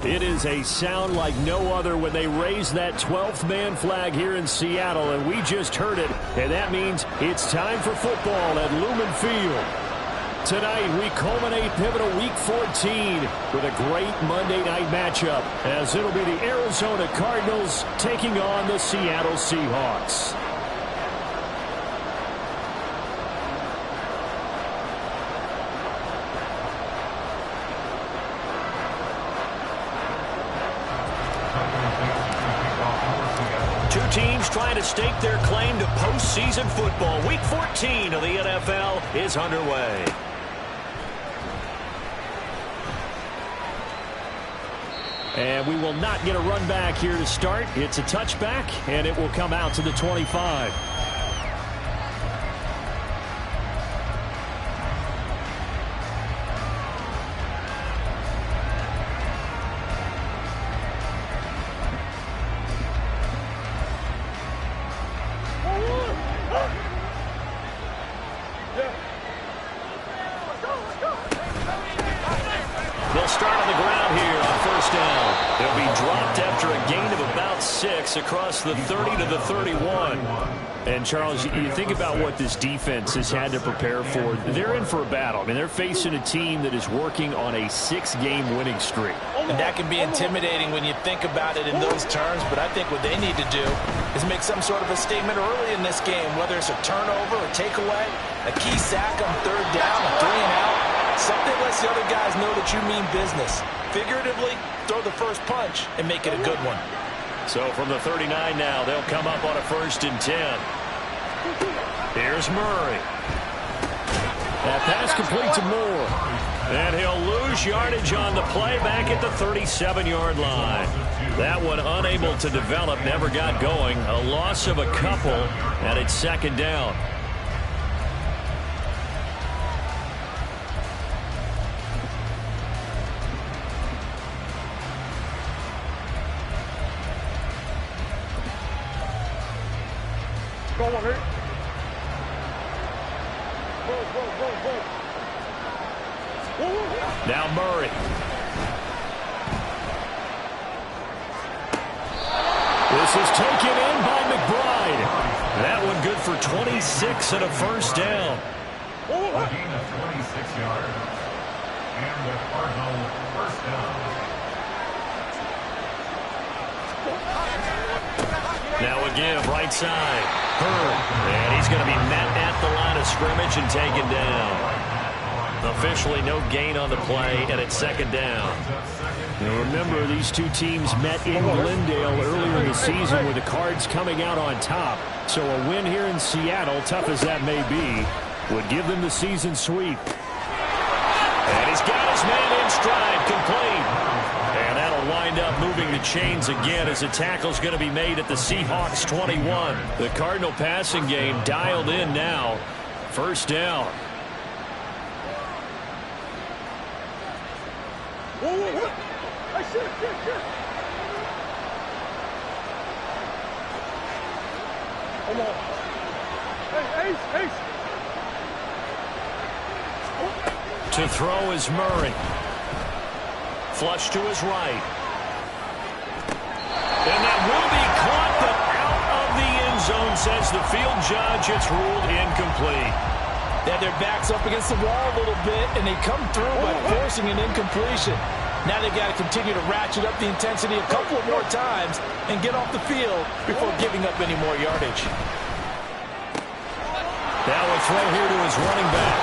It is a sound like no other when they raise that 12th man flag here in Seattle, and we just heard it, and that means it's time for football at Lumen Field. Tonight, we culminate pivotal Week 14 with a great Monday night matchup, as it'll be the Arizona Cardinals taking on the Seattle Seahawks. Two teams trying to stake their claim to postseason football. Week 14 of the NFL is underway. And we will not get a run back here to start. It's a touchback, and it will come out to the 25. They'll start on the ground here on first down. They'll be dropped after a gain of about 6 across the 30 to the 31. And, Charles, you think about what this defense has had to prepare for. They're in for a battle. I mean, they're facing a team that is working on a 6-game winning streak. And that can be intimidating when you think about it in those terms, but I think what they need to do is make some sort of a statement early in this game, whether it's a turnover, a takeaway, a key sack on third down, a 3-and-out. Something lets the other guys know that you mean business. Figuratively, throw the first punch and make it a good one. So from the 39 now, they'll come up on a 1st and 10. Here's Murray. That pass complete to Moore. And he'll lose yardage on the play back at the 37-yard line. That one unable to develop, never got going. A loss of a couple, and it's 2nd down. Now Murray. This is taken in by McBride. That one good for 26 and a 1st down. A gain of 26 yards. And the Cardinal 1st down. Now a give, right side. Hurd. And he's going to be met at the line of scrimmage and taken down. Officially no gain on the play, and it's 2nd down. Now remember, these two teams met in Glendale earlier in the season with the Cards coming out on top. So a win here in Seattle, tough as that may be, would give them the season sweep. And he's got his man in stride, complete. And that'll wind up moving the chains again as a tackle's going to be made at the Seahawks 21. The Cardinal passing game dialed in now. 1st down. To throw is Murray. Flush to his right. And that will be caught, but out of the end zone, says the field judge. It's ruled incomplete. They had their backs up against the wall a little bit, and they come through by forcing an incompletion. Now they've got to continue to ratchet up the intensity a couple more times and get off the field before giving up any more yardage. Now a throw here to his running back.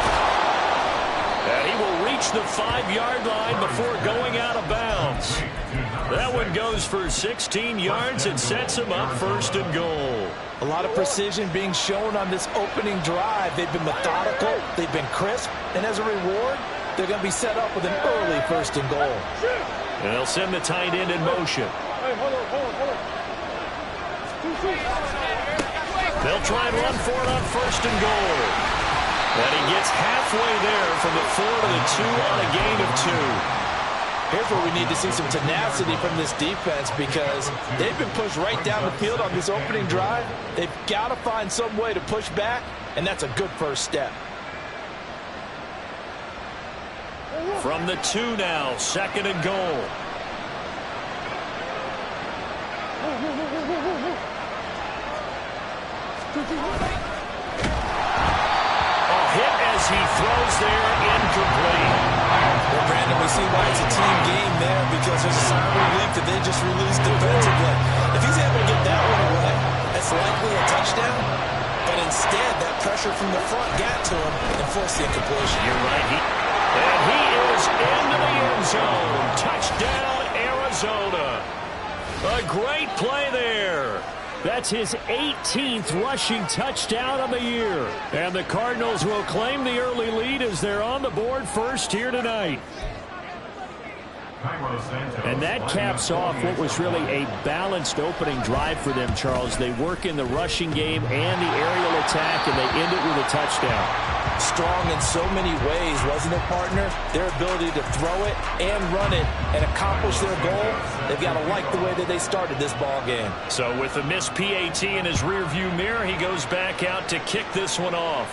And he will reach the 5-yard line before going out of bounds. That one goes for 16 yards and sets him up 1st and goal. A lot of precision being shown on this opening drive. They've been methodical, they've been crisp, and as a reward, they're going to be set up with an early 1st and goal. And they'll send the tight end in motion. They'll try and run for it on 1st and goal. And he gets halfway there from the 4 to the 2 on a gain of 2. Here's where we need to see some tenacity from this defense, because they've been pushed right down the field on this opening drive. They've got to find some way to push back, and that's a good first step. From the 2 now, 2nd and goal. Hit as he throws there, incomplete. Well, Brandon, we see why it's a team game there, because there's a sign of relief that they just released defensively. If he's able to get that one away, that's likely a touchdown. But instead, that pressure from the front got to him and forced the incompletion. You're right. And he is into the end zone. Touchdown, Arizona. A great play there. That's his 18th rushing touchdown of the year. And the Cardinals will claim the early lead as they're on the board first here tonight. And that caps off what was really a balanced opening drive for them, Charles. They work in the rushing game and the aerial attack, and they end it with a touchdown. Strong in so many ways, wasn't it, partner? Their ability to throw it and run it and accomplish their goal, they've got to like the way that they started this ball game. So with the missed PAT in his rearview mirror, he goes back out to kick this one off.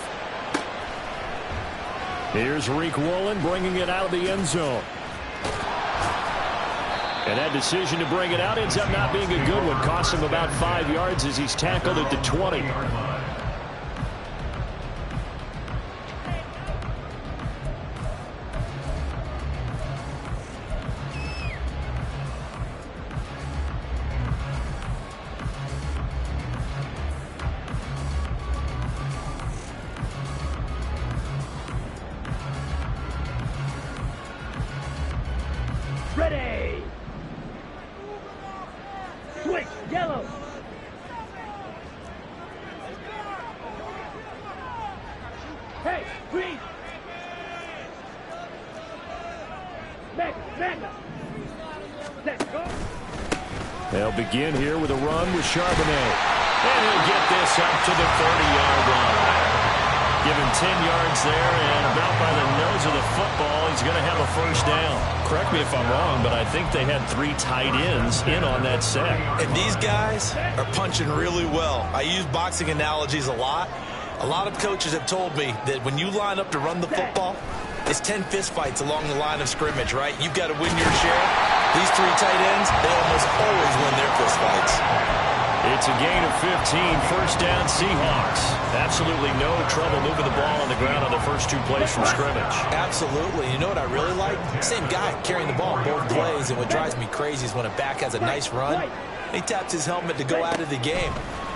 Here's Rick Woolen bringing it out of the end zone. And that decision to bring it out ends up not being a good one. Costs him about 5 yards as he's tackled at the 20. Ready! Switch, yellow! Hey, green! Mega! Let's go! They'll begin here with a run with Charbonnet. And he'll get this up to the 30-yard line. Give him 10 yards there, and about by the nose of the football, he's going to have a first down. Correct me if I'm wrong, but I think they had 3 tight ends in on that set. And these guys are punching really well. I use boxing analogies a lot. A lot of coaches have told me that when you line up to run the football, it's 10 fistfights along the line of scrimmage, right? You've got to win your share. These 3 tight ends, they almost always win their fistfights. It's a gain of 15, first down Seahawks. Absolutely no trouble moving the ball on the ground on the first 2 plays from scrimmage. Absolutely. You know what I really like? Same guy carrying the ball in both plays, and what drives me crazy is when a back has a nice run, he taps his helmet to go out of the game.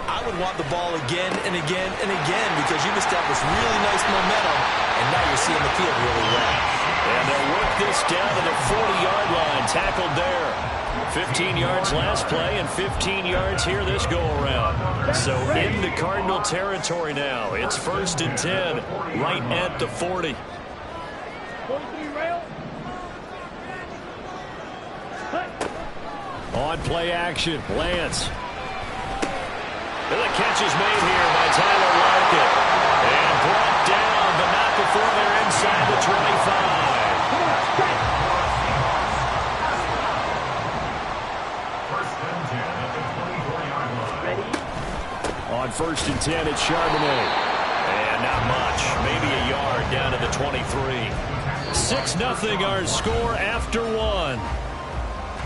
I would want the ball again and again and again because you've established really nice momentum, and now you're seeing the field really well. And they'll work this down to the 40-yard line, tackled there. 15 yards last play and 15 yards here this go-around. So into Cardinal territory now. It's 1st and 10, right at the 40. 43 rail. On play action, Lance. And the catch is made here by Tyler Lockett. And brought down, but not before they're inside the 25. On 1st and 10, it's Charbonnet. And not much. Maybe a yard down to the 23. 6-0 our score after 1.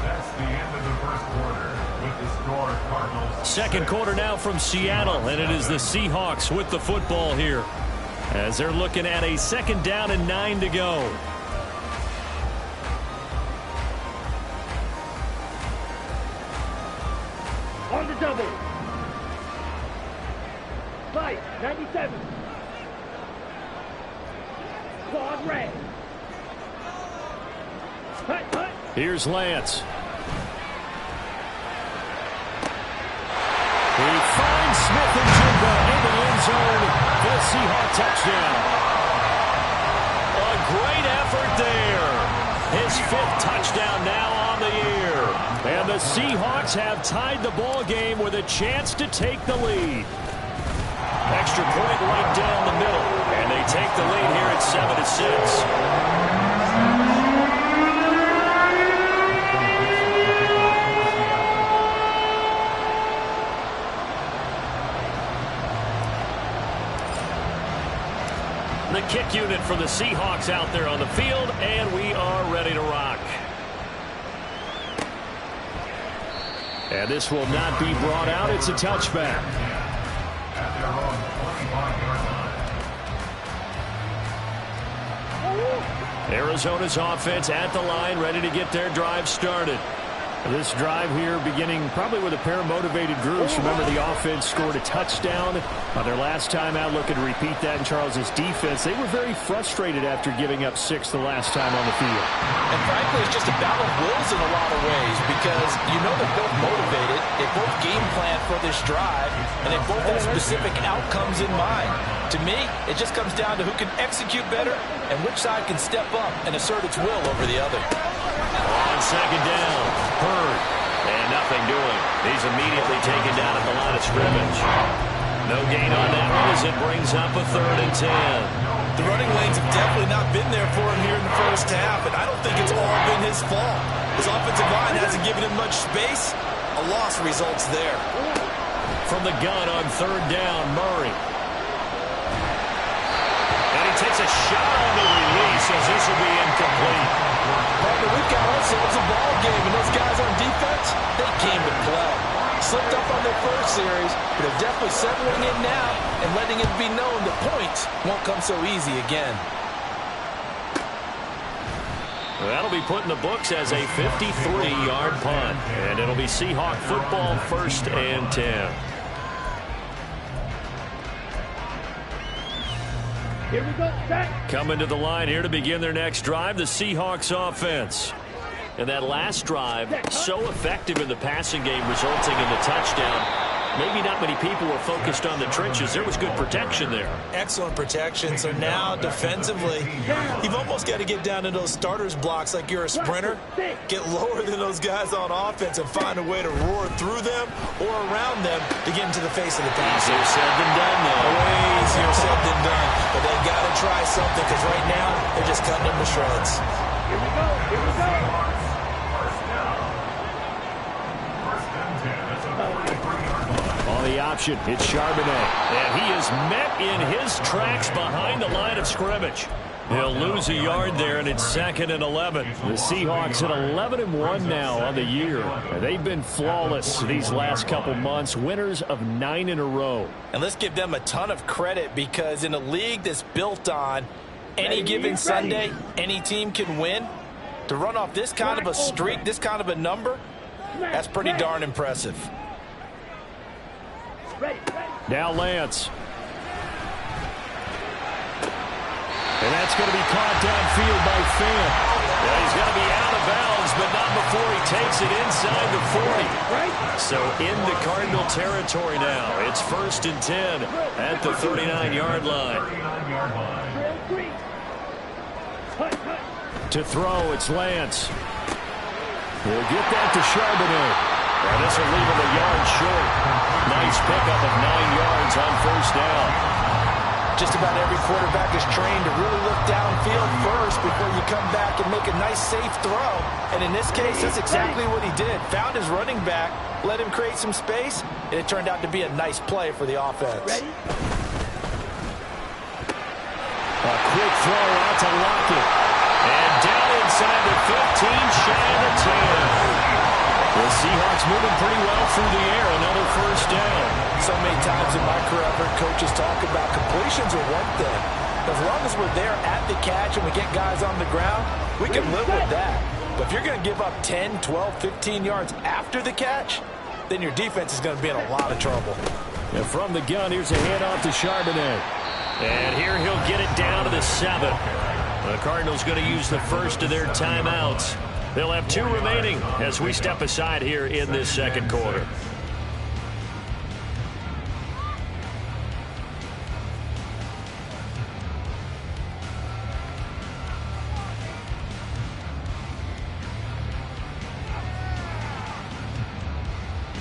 That's the end of the first quarter with the score Cardinals. Second quarter now from Seattle, and it is the Seahawks with the football here as they're looking at a 2nd down and 9 to go. On the double. Fight, 97. Quad red. Hut. Here's Lance. He finds Smith and Jumbo in the end zone for the Seahawk touchdown. A great effort there. His 5th touchdown now on the year. And the Seahawks have tied the ball game with a chance to take the lead. Extra point right down the middle. And they take the lead here at 7-6. The kick unit for the Seahawks out there on the field, and we are ready to rock. And this will not be brought out. It's a touchback. At their own 25-yard line. Arizona's offense at the line, ready to get their drive started. This drive here beginning probably with a pair of motivated groups. Remember, the offense scored a touchdown on their last time out, looking to repeat that in Charles's defense. They were very frustrated after giving up 6 the last time on the field. And frankly, it's just a battle of wills in a lot of ways because you know they're both motivated. They both game plan for this drive, and they both have specific outcomes in mind. To me, it just comes down to who can execute better and which side can step up and assert its will over the other. On second down, Hurd, and nothing doing. He's immediately taken down at the line of scrimmage. No gain on that one as it brings up a 3rd and 10. The running lanes have definitely not been there for him here in the first half, and I don't think it's all been his fault. His offensive line hasn't given him much space. A loss results there. From the gun on 3rd down, Murray. And he takes a shot on the release as this will be incomplete. Partner, we've got ourselves a ball game, and those guys on defense, they came to play. Slipped up on their first series, but they're definitely settling in now and letting it be known the points won't come so easy again. That'll be put in the books as a 53-yard punt, and it'll be Seahawk football, 1st and 10. Here we go, set. Coming to the line here to begin their next drive, the Seahawks offense. And that last drive, so effective in the passing game, resulting in the touchdown. Maybe not many people were focused on the trenches. There was good protection there. Excellent protection. So now, defensively, you've almost got to get down to those starters blocks like you're a sprinter. Get lower than those guys on offense and find a way to roar through them or around them to get into the face of the pass. Easier said than done, though. Way easier said than done. But they've got to try something because right now, they're just cutting them to shreds. Here we go, here we go. On the option, it's Charbonnet. And he is met in his tracks behind the line of scrimmage. He'll lose a yard there, and it's 2nd and 11. The Seahawks at 11-1 now on the year. And they've been flawless these last couple months, winners of 9 in a row. And let's give them a ton of credit because in a league that's built on any given Sunday, any team can win. To run off this kind of a streak, this kind of a number, that's pretty darn impressive. Now Lance. And that's going to be caught downfield by Fant. Yeah, he's going to be out of bounds, but not before he takes it inside the 40. So into Cardinal territory now. It's 1st and 10 at the 39-yard line. To throw, it's Lance. He'll get that to Charbonnet. And this will leave him a yard short. Nice pickup of 9 yards on 1st down. Just about every quarterback is trained to really look downfield first before you come back and make a nice, safe throw. And in this case, that's exactly what he did. Found his running back, let him create some space, and it turned out to be a nice play for the offense. A quick throw out to Lockett. And down inside the 15, shy of the 10. The Seahawks moving pretty well through the air. Another 1st down. So many times in my career, I've heard coaches talk about completions are one thing. As long as we're there at the catch and we get guys on the ground, we can live with that. But if you're going to give up 10, 12, 15 yards after the catch, then your defense is going to be in a lot of trouble. And from the gun, here's a handoff to Charbonnet. And here he'll get it down to the 7. The Cardinals going to use the first of their timeouts. They'll have 2 remaining as we step aside here in this 2nd quarter.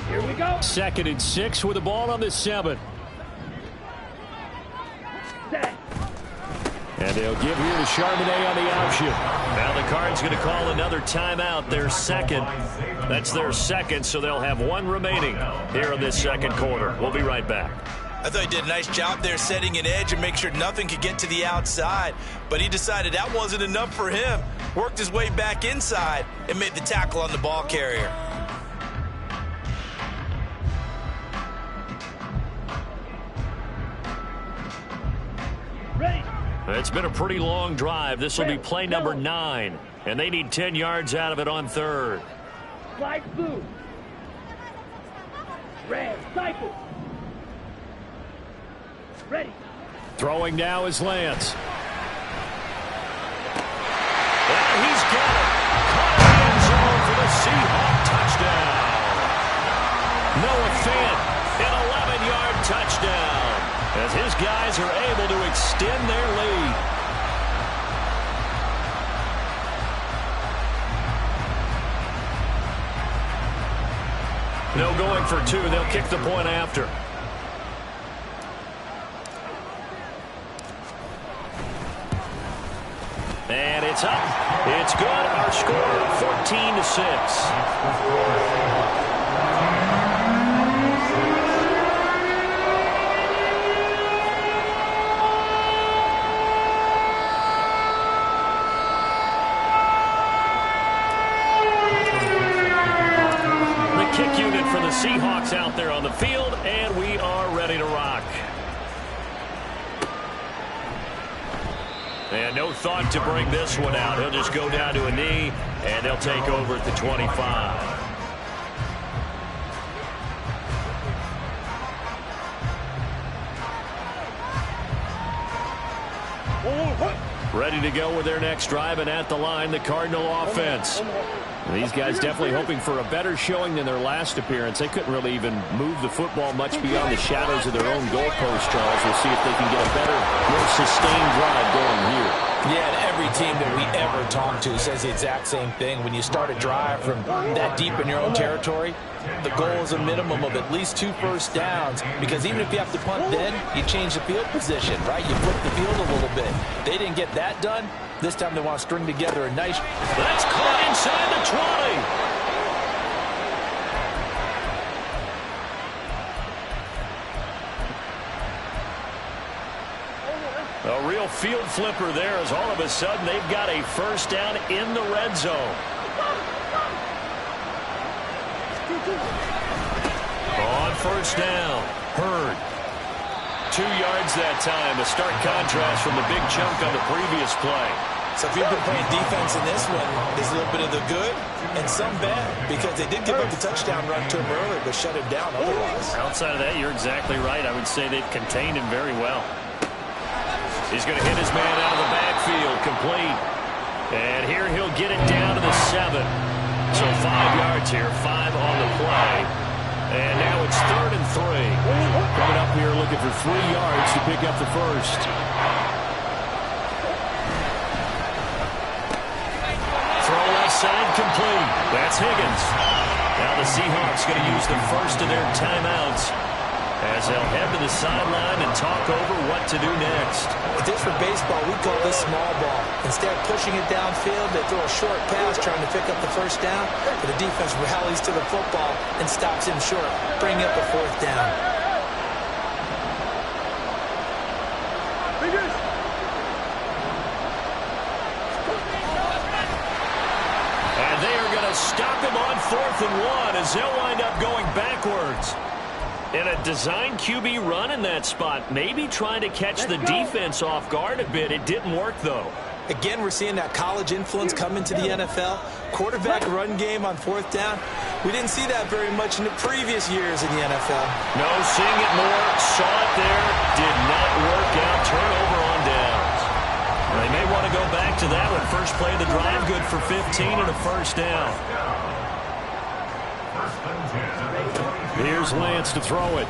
Here we go. 2nd and 6 with the ball on the 7. Set. And they'll give here to Charbonnet on the option. Now the Cards going to call another timeout, their 2nd. That's their 2nd, so they'll have 1 remaining here in this 2nd quarter. We'll be right back. I thought he did a nice job there setting an edge and make sure nothing could get to the outside. But he decided that wasn't enough for him. Worked his way back inside and made the tackle on the ball carrier. It's been a pretty long drive. This will be play number 9, and they need 10 yards out of it on third. Flag blue. Red, cycle. Ready. Throwing now is Lance. And he's got it. Caught in the end zone for the Seahawk touchdown. Noah Fant, an 11-yard touchdown, as his guys are able to extend their lead. No going for 2. They'll kick the point after. And it's up. It's good. Our score 14-6. Kick unit for the Seahawks out there on the field, and we are ready to rock. And no thought to bring this one out. He'll just go down to a knee, and they'll take over at the 25. Ready to go with their next drive, and at the line, the Cardinal offense. These guys definitely hoping for a better showing than their last appearance. They couldn't really even move the football much beyond the shadows of their own goalpost, Charles. We'll see if they can get a better, more sustained drive going here. Yeah, and every team that we ever talk to says the exact same thing. When you start a drive from that deep in your own territory, the goal is a minimum of at least 2 first downs, because even if you have to punt then, you change the field position, right? You flip the field a little bit. They didn't get that done. This time they want to string together a nice... That's caught inside the 20. A real field flipper there, as all of a sudden they've got a first down in the red zone. On first down, Hurd. 2 yards that time. A stark contrast from the big chunk on the previous play. So if you've been playing defense in this one, there's a little bit of the good and some bad, because they did give up the touchdown run to him earlier, but shut him down otherwise. Outside of that, you're exactly right. I would say they've contained him very well. He's going to hit his man out of the backfield, complete. And here he'll get it down to the 7. So 5 yards here, 5 on the play. And now it's 3rd and 3. Coming up here looking for 3 yards to pick up the first. Throw left side, complete. That's Higgins. Now the Seahawks going to use the first of their timeouts as they'll head to the sideline and talk over what to do next. If this were baseball, we call this small ball. Instead of pushing it downfield, they throw a short pass trying to pick up the first down, but the defense rallies to the football and stops him short, bringing up a 4th down. And they are going to stop him on 4th and 1 as they'll wind up going backwards. And a design QB run in that spot, maybe trying to catch the defense off guard a bit. It didn't work, though. Again, we're seeing that college influence come into the NFL. Quarterback run game on 4th down. We didn't see that very much in the previous years in the NFL. No, seeing it more. Saw it there. Did not work out. Turnover on downs. They may want to go back to that one. First play of the drive, good for 15 and a first down. Here's Lance to throw it.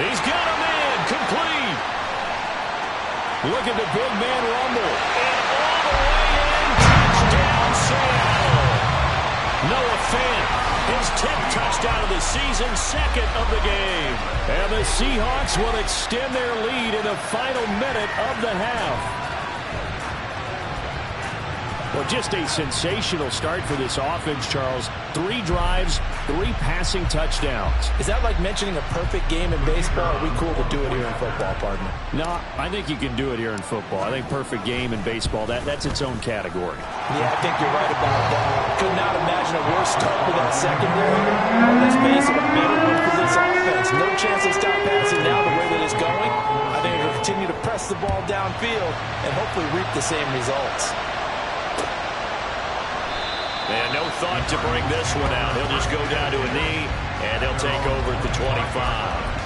He's got him in. Complete. Look at the big man rumble. And all the way in. Touchdown, Seattle. Noah Fant, his 10th touchdown of the season, 2nd of the game. And the Seahawks will extend their lead in the final minute of the half. Well, just a sensational start for this offense, Charles. 3 drives, 3 passing touchdowns. Is that like mentioning a perfect game in baseball? Or are we cool to do it here in football, partner? No, I think you can do it here in football. I think perfect game in baseball, that's its own category. Yeah, I think you're right about that. Could not imagine a worse start for that secondary. Well, let's face it, a better one for this offense. No chance to stop passing now the way that it's going. I think it'll continue pass the ball downfield and hopefully reap the same results. And no thought to bring this one out. He'll just go down to a knee, and he'll take over at the 25.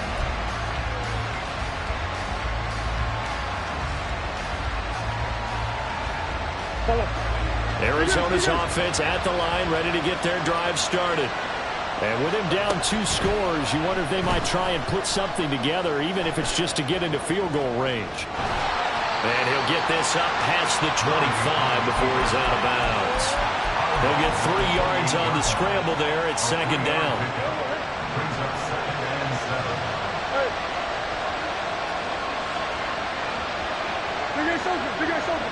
Arizona's offense at the line, ready to get their drive started. And with him down 2 scores, you wonder if they might try and put something together, even if it's just to get into field goal range. And he'll get this up past the 25 before he's out of bounds. He'll get 3 yards on the scramble there at second down. Brings up 2nd and 7. Big guy shoulder.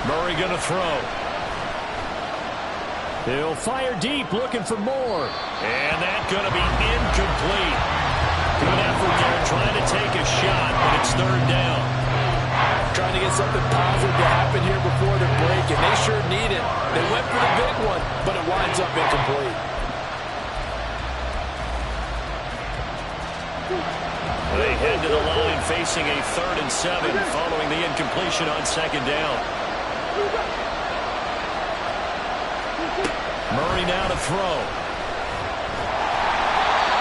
Murray going to throw. He'll fire deep, looking for more. And that's going to be incomplete. Good effort there, trying to take a shot, but it's 3rd down. Trying to get something positive to happen here before the break, and they sure need it. They went for the big one, but it winds up incomplete. They head to the line facing a 3rd and 7 following the incompletion on 2nd down. Murray now to throw.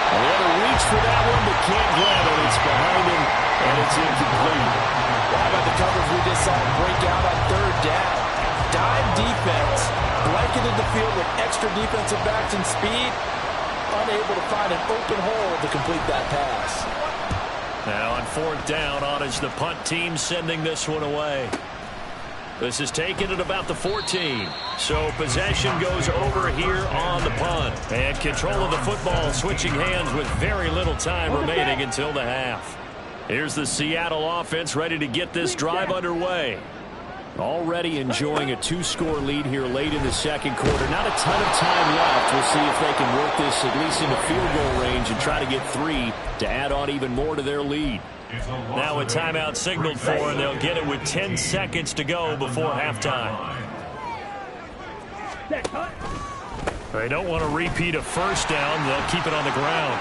And he had to reach for that one, but can't grab it. It's behind him, and it's incomplete. Well, how about the coverage we just saw break out on 3rd down? Dime defense, blanketed the field with extra defensive backs and speed, unable to find an open hole to complete that pass. Now on 4th down, on is the punt team sending this one away. This is taken at about the 14. So possession goes over here on the punt. And control of the football switching hands with very little time remaining until the half. Here's the Seattle offense ready to get this drive underway. Already enjoying a 2-score lead here late in the 2nd quarter. Not a ton of time left. We'll see if they can work this at least into field goal range and try to get 3 to add on even more to their lead. Now a timeout signaled for, and they'll get it with 10 seconds to go before halftime. They don't want to repeat a 1st down. They'll keep it on the ground.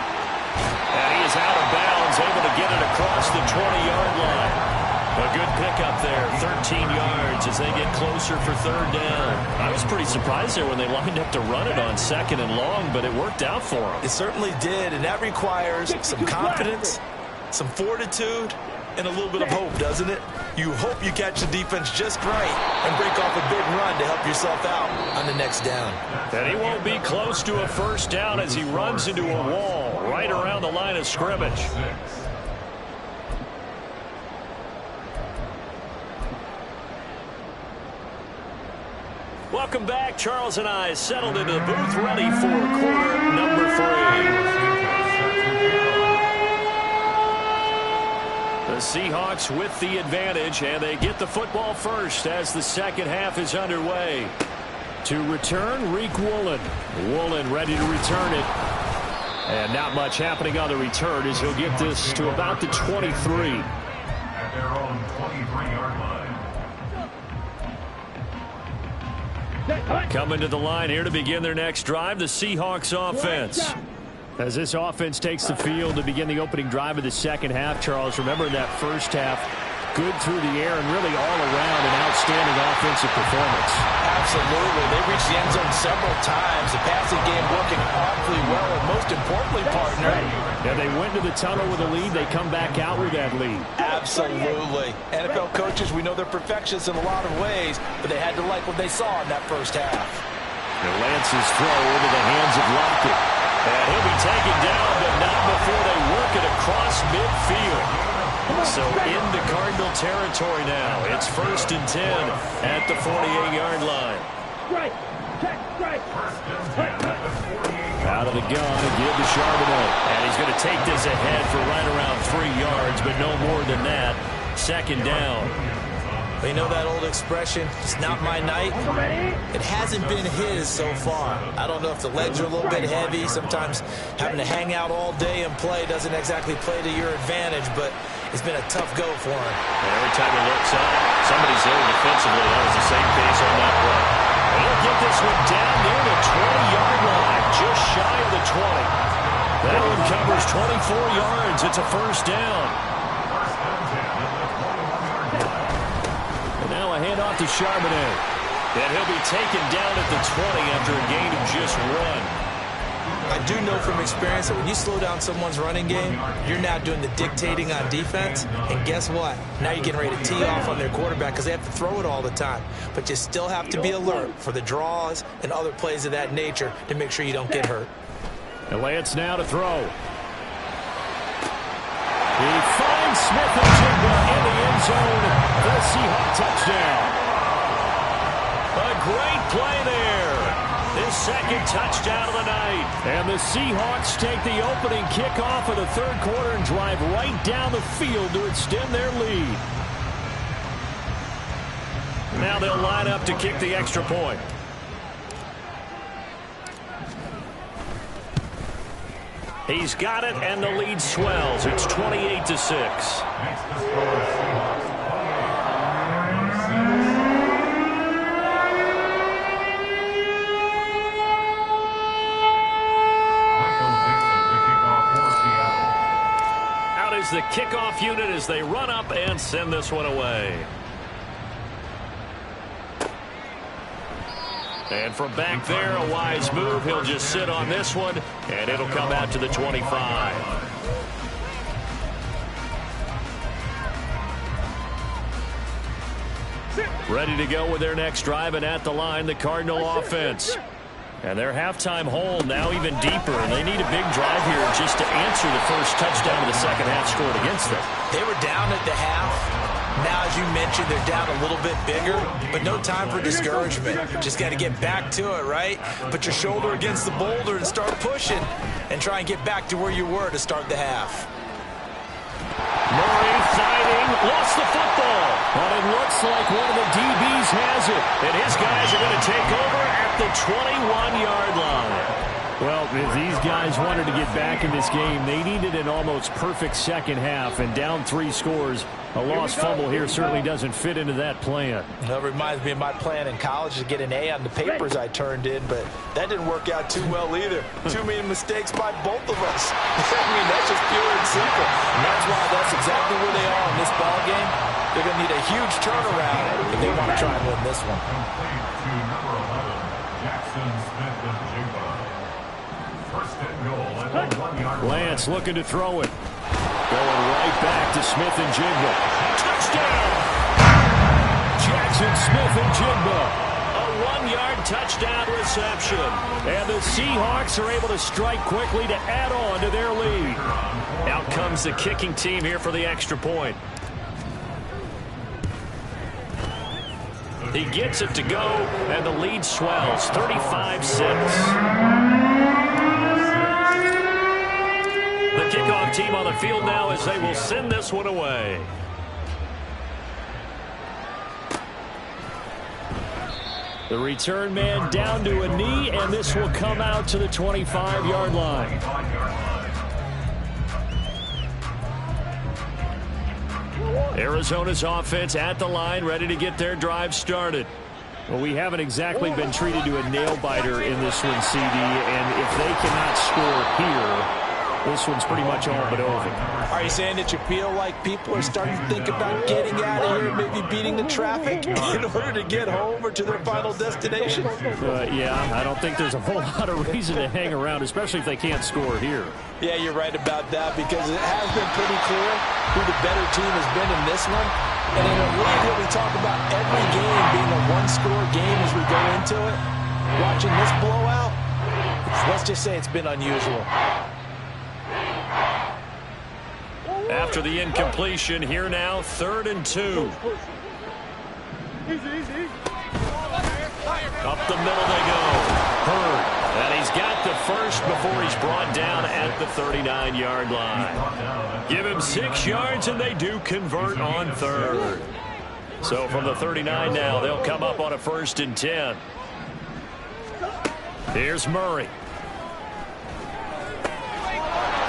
And he is out of bounds, able to get it across the 20-yard line. A good pickup there, 13 yards as they get closer for 3rd down. I was pretty surprised there when they lined up to run it on 2nd and long, but it worked out for them. It certainly did, and that requires some confidence, some fortitude, and a little bit of hope, doesn't it? You hope you catch the defense just right and break off a big run to help yourself out on the next down. And he won't be close to a 1st down as he runs into a wall right around the line of scrimmage. Welcome back. Charles and I settled into the booth, ready for quarter number 3. The Seahawks with the advantage, and they get the football first as the 2nd half is underway. To return, Reek Woolen. Woolen ready to return it. And not much happening on the return as he'll get this to about the 23. At their own 23-yard line. Coming to the line here to begin their next drive, the Seahawks offense. As this offense takes the field to begin the opening drive of the 2nd half, Charles, remember in that 1st half, good through the air and really all around an outstanding offensive performance. Absolutely. They reached the end zone several times. The passing game working awfully well, and most importantly, partner. Yeah, they went to the tunnel with a lead. They come back out with that lead. Absolutely. NFL coaches, we know they're perfectionists in a lot of ways, but they had to like what they saw in that 1st half. The Lance's throw into the hands of Lockett. And he'll be taken down, but not before they work it across midfield. So into Cardinal territory now. It's 1st and 10 at the 48-yard line. Strike. Check. Strike. Out of the gun to give to Charbonnet. And he's going to take this ahead for right around 3 yards, but no more than that. 2nd down. You know that old expression, it's not my night? It hasn't been his so far. I don't know if the legs are a little bit heavy. Sometimes having to hang out all day and play doesn't exactly play to your advantage, but it's been a tough go for him. And every time he looks up, somebody's there defensively. That was the same case on that play. And he'll get this one down 20. That one covers 24 yards. It's a first down. And now a handoff to Charbonnet. And he'll be taken down at the 20 after a gain of just 1. I do know from experience that when you slow down someone's running game, you're now doing the dictating on defense. And guess what? Now you're getting ready to tee off on their quarterback because they have to throw it all the time. But you still have to be alert for the draws and other plays of that nature to make sure you don't get hurt. And Lance now to throw. He finds Smith and Jigba in the end zone for a Seahawk touchdown. A great play there. His second touchdown of the night. And the Seahawks take the opening kickoff of the third quarter and drive right down the field to extend their lead. Now they'll line up to kick the extra point. He's got it, and the lead swells. It's 28-6. Makes the score Seahawks 28. The kickoff unit as they run up and send this one away. And from back there, a wise move. He'll just sit on this one, and it'll come out to the 25. Ready to go with their next drive, and at the line, the Cardinal offense. And their halftime hole now even deeper, and they need a big drive here just to answer the first touchdown of the second half scored against them. They were down at the half. Now, as you mentioned, they're down a little bit bigger, but no time for discouragement. Just got to get back to it, right? Put your shoulder against the boulder and start pushing and try and get back to where you were to start the half. Murray fighting, lost the football. But it looks like one of the DBs has it. And his guys are going to take over at the 21-yard line. Well, if these guys wanted to get back in this game, they needed an almost perfect second half. And down 3 scores, a lost fumble here certainly doesn't fit into that plan. That reminds me of my plan in college to get an A on the papers I turned in, but that didn't work out too well either. Too many mistakes by both of us. I mean, that's just pure and simple. And that's why that's exactly where they are in this ball game. They're going to need a huge turnaround if they want to try and win this one. Complete to number 11, Jackson Smith and Jigba. First and goal at the 1-yard line. Lance looking to throw it. Going right back to Smith and Jigba. Touchdown! Jackson Smith and Jigba. A 1-yard touchdown reception. And the Seahawks are able to strike quickly to add on to their lead. Out comes the kicking team here for the extra point. He gets it to go, and the lead swells, 35-6. The kickoff team on the field now as they will send this one away. The return man down to a knee, and this will come out to the 25-yard line. Arizona's offense at the line, ready to get their drive started. Well, we haven't exactly been treated to a nail-biter in this one, CD, and if they cannot score here, this one's pretty much all but over. Are you saying that you feel like people are starting to think about getting out of here, maybe beating the traffic in order to get home or to their final destination? Yeah, I don't think there's a whole lot of reason to hang around, especially if they can't score here. Yeah, you're right about that because it has been pretty clear who the better team has been in this one. And in a league where we talk about every game being a one-score game as we go into it, watching this blowout, let's just say it's been unusual. After the incompletion, here now, 3rd and 2. Up the middle they go. Hurd. And he's got the first before he's brought down at the 39-yard line. Give him 6 yards, and they do convert on 3rd. So from the 39 now, they'll come up on a 1st and 10. Here's Murray.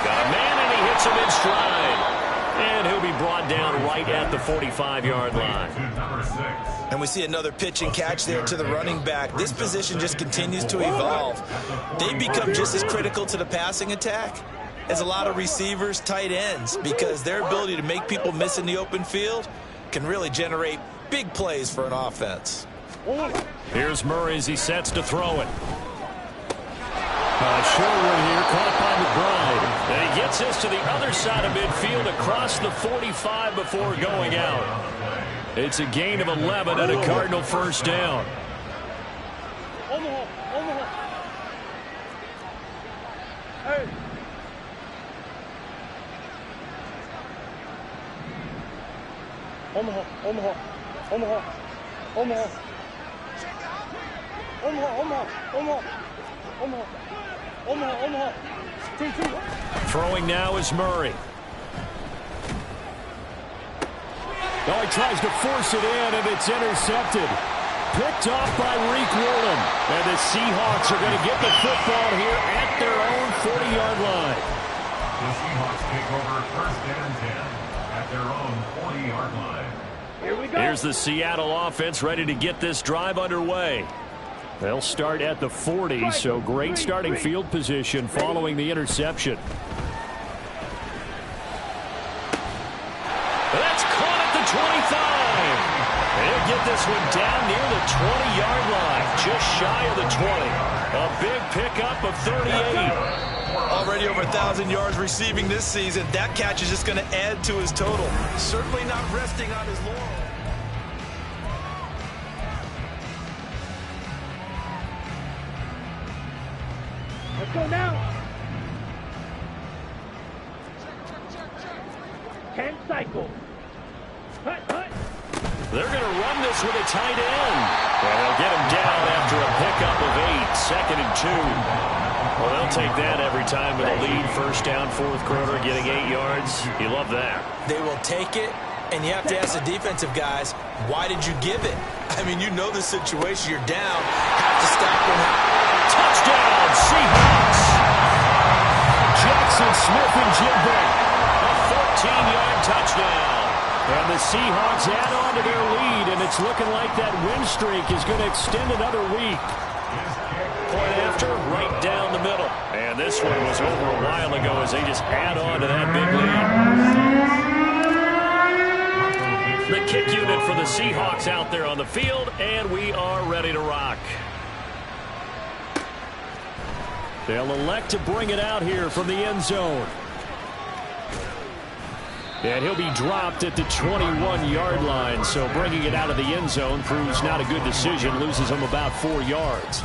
Got a man, and he hits him in stride. And he'll be brought down right at the 45-yard line. And we see another pitch and catch there to the running back. This position just continues to evolve. They become just as critical to the passing attack as a lot of receivers, tight ends, because their ability to make people miss in the open field can really generate big plays for an offense. Here's Murray as he sets to throw it. Short one here, caught by McBride. And he gets this to the other side of midfield across the 45 before going out. It's a gain of 11 and a Cardinal first down. Omaha. Hey. Omaha. Throwing now is Murray. Oh, he tries to force it in, and it's intercepted. Picked off by Reek Woolen. And the Seahawks are going to get the football here at their own 40-yard line. The Seahawks take over first and 10 at their own 40-yard line. Here we go. Here's the Seattle offense ready to get this drive underway. They'll start at the 40, so great starting field position following the interception. That's caught at the 25. They'll get this one down near the 20-yard line, just shy of the 20. A big pickup of 38. Already over 1,000 yards receiving this season. That catch is just going to add to his total. Certainly not resting on his laurels. Let's go now. 10 cycles. Hut. They're going to run this with a tight end. And they'll get him down after a pickup of 8, second and 2. Well, they'll take that every time with a lead. First down, fourth quarter, getting 8 yards. You love that. They will take it, and you have to ask the defensive guys, why did you give it? I mean, you know the situation. You're down. Have to stop them. Touchdown, Seahawks. Jackson Smith and Jigba. A 14-yard touchdown. And the Seahawks add on to their lead, and it's looking like that win streak is going to extend another week. Point after, right down the middle. And this one was over a while ago as they just add on to that big lead. The kick unit for the Seahawks out there on the field, and we are ready to rock. They'll elect to bring it out here from the end zone. And he'll be dropped at the 21-yard line, so bringing it out of the end zone proves not a good decision, loses him about 4 yards.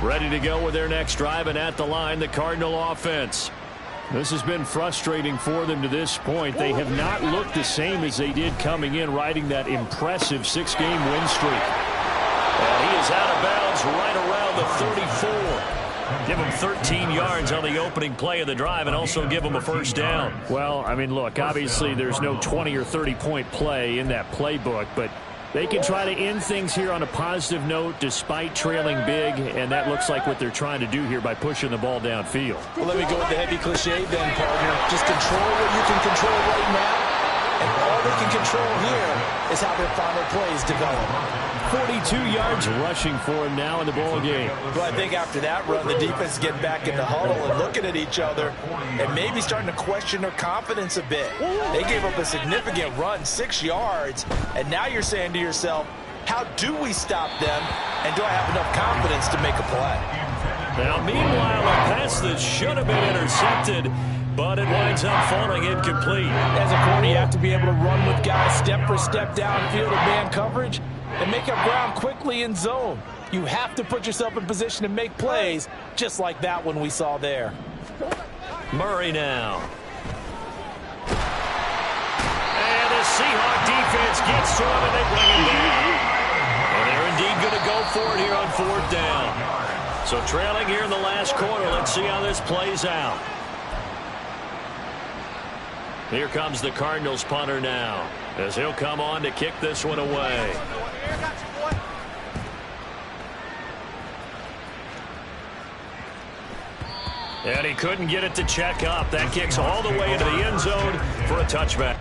Ready to go with their next drive, and at the line, the Cardinal offense. This has been frustrating for them to this point. They have not looked the same as they did coming in, riding that impressive 6-game win streak. And he is out of bounds right around the 34. Give him 13 yards on the opening play of the drive and also give him a first down. Well, I mean, look, obviously there's no 20 or 30-point play in that playbook, but they can try to end things here on a positive note despite trailing big, and that looks like what they're trying to do here by pushing the ball downfield. Well, let me go with the heavy cliche then, partner. Just control what you can control right now, and all they can control here is how their final plays develop. 42 yards rushing for him now in the ball game. Well, I think after that run, the defense getting back in the huddle and looking at each other and maybe starting to question their confidence a bit. They gave up a significant run, 6 yards, and now you're saying to yourself, how do we stop them, and do I have enough confidence to make a play? Now, meanwhile, a pass that should have been intercepted, but it winds up falling incomplete. As a corner, you have to be able to run with guys step for step downfield in man coverage and make up ground quickly in zone. You have to put yourself in position to make plays, just like that one we saw there. Murray now. And the Seahawk defense gets to him, and they bring him down. And they're indeed going to go for it here on fourth down. So trailing here in the last quarter. Let's see how this plays out. Here comes the Cardinals punter now, as he'll come on to kick this one away. And he couldn't get it to check up. That kicks all the way into the end zone for a touchback.